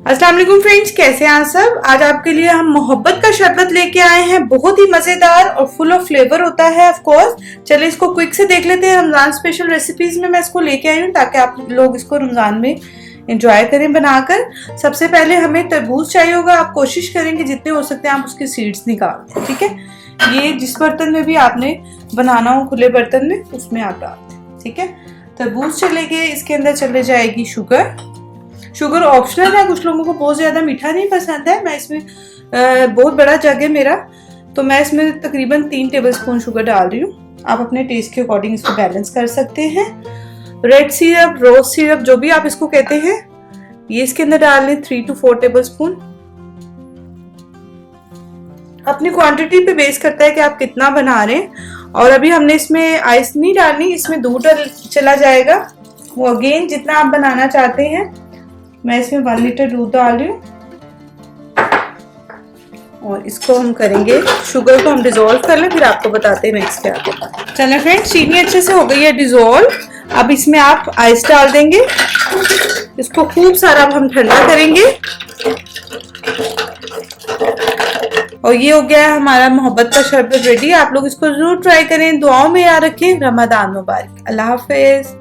अस्सलाम वालेकुम फ्रेंड्स, कैसे हैं आप सब। आज आपके लिए हम मोहब्बत का शरबत लेके आए हैं। बहुत ही मजेदार और फुल ऑफ फ्लेवर होता है ऑफ कोर्स। चलिए इसको क्विक से देख लेते हैं। रमजान स्पेशल रेसिपीज में मैं इसको लेके आई हूँ ताकि आप लोग इसको रमजान में एंजॉय करें बनाकर। सबसे पहले हमें तरबूज चाहिए होगा। आप कोशिश करें कि जितने हो सकते हैं आप उसके सीड्स निकाल दें, ठीक है। ये जिस बर्तन में भी आपने बनाना हो, खुले बर्तन में, उसमें आप डाल दें, ठीक है। तरबूज चले गए, इसके अंदर चले जाएगी शुगर। शुगर ऑप्शनल है, कुछ लोगों को बहुत ज्यादा मीठा नहीं पसंद है। मैं इसमें बहुत बड़ा जग है मेरा, तो मैं इसमें तकरीबन 3 टेबलस्पून शुगर डाल रही हूँ। आप अपने टेस्ट के अकॉर्डिंग इसको बैलेंस कर सकते हैं। रेड सिरप, रोज सिरप, जो भी आप इसको कहते हैं, ये इसके अंदर डाल लें 3 to 4 टेबलस्पून। अपनी क्वांटिटी पे बेस करता है कि आप कितना बना रहे हैं। और अभी हमने इसमें आइस नहीं डालनी, इसमें दूध चला जाएगा। वो अगेन जितना आप बनाना चाहते हैं। मैं इसमें 1 लीटर दूध डाल रही हूँ और इसको हम करेंगे, शुगर को हम डिजोल्व कर लें, फिर आपको बताते हैं नेक्स्ट क्या है। चलिए फ्रेंड्स, चीनी अच्छे से हो गई है डिजोल्व। अब इसमें आप आइस डाल देंगे। इसको खूब सारा अब हम ठंडा करेंगे। और ये हो गया है हमारा मोहब्बत का शरबत रेडी। आप लोग इसको जरूर ट्राई करें। दुआओं में याद रखें। रमजान मुबारक। अल्लाह हाफिज।